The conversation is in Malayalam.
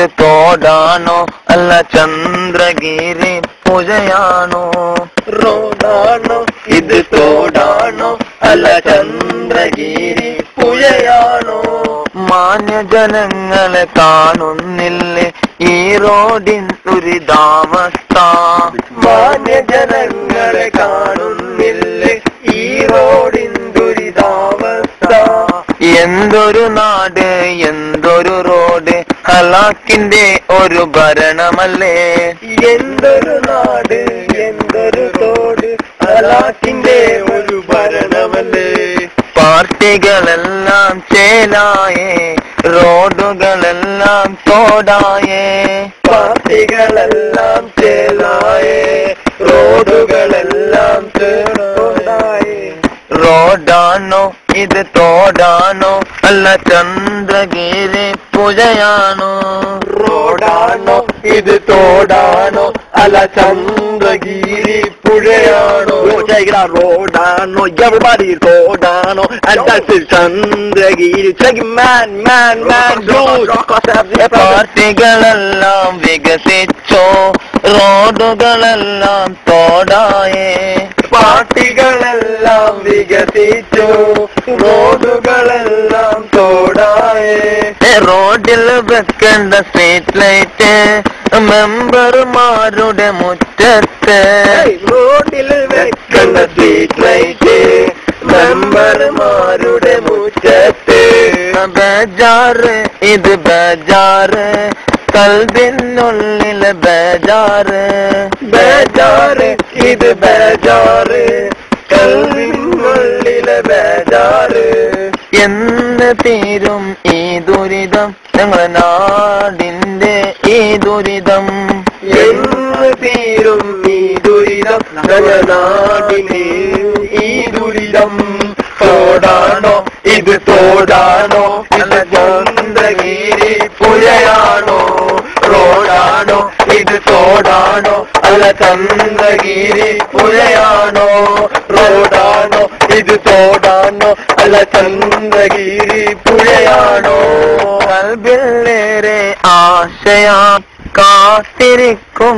ഇത് തോടാണോ അല്ല ചന്ദ്രഗിരി പുഴയാണോ? റോഡാണോ ഇത് തോടാണോ അല്ല ചന്ദ്രഗിരി പുഴയാണോ? മാന്യജനങ്ങളെ കാണുന്നില്ലേ ഈ റോഡിൻ ദുരിതാവസ്ഥ? മാന്യജനങ്ങളെ കാണുന്നില്ലേ ഈ റോഡിൻ ദുരിതാവസ്ഥ? എന്തൊരു നാട് എന്തൊരു റോഡ്, ഹലാക്കിന്റെ ഒരു ഭരണമല്ലേ? എന്തൊരു നാട് എന്തൊരു റോഡ്, ഹലാക്കിന്റെ ഒരു ഭരണമല്ലേ? പാർട്ടികളെല്ലാം ചേലായേ, റോഡുകളെല്ലാം തോടായേ. പാർട്ടികളെല്ലാം ചേലായേ, റോഡുകളെല്ലാം തോടായേ. റോഡാണോ ഇത് തോടാണോ അല്ല ചന്ദ്രഗിരി പുഴയാണോ? റോഡാണോ ഇത് തോടാണോ അല്ല Chandragiri പുഴയാണോ? റോഡാണോ everybody റോഡാണോ and that is Chandragiri. പാർട്ടികളെല്ലാം വികസിച്ചോ, റോഡുകളെല്ലാം തോടായേ. പാർട്ടികളെല്ലാം വികസിച്ചു, റോഡുകളെല്ലാം തോടായേ. റോഡിൽ വെക്കേണ്ട സ്ട്രീറ്റ് ലൈറ്റ് മെമ്പർമാരുടെ മുറ്റത്ത്. റോഡിൽ വെക്കേണ്ട സ്ട്രീറ്റ് ലൈറ്റ് മെമ്പർമാരുടെ മുറ്റത്ത്. ബേജാറ് ഇത് ബേജാറ്, കൽബിനുള്ളിൽ ബേജാറ്. ബേജാറ് ഇത് ബേജാറ്, കൽബിനുള്ളിലെ ബേജാറ്. എന്ന് തീരും ഈ ദുരിതം ഞങ്ങളുടെ നാടിന്റെ ഈ ദുരിതം? എന്ന് തീരും ഈ ദുരിതം ഞങ്ങളുടെ നാടിന്റെ ഈ ദുരിതം? തോടാണോ ഇത് തോടാണോ അല്ല ചന്ദ്രഗിരി പുഴയാണോ? റോഡാണോ ഇത് തോടാണോ അല്ല ചന്ദ്രഗിരി പുഴയാണോ? റോഡാണോ ഇത് തോടാണോ അല്ല ചന്ദ്രഗിരി പുഴയാണോ? കൽബിലേറെ ആശയാ കാത്തിരിക്കും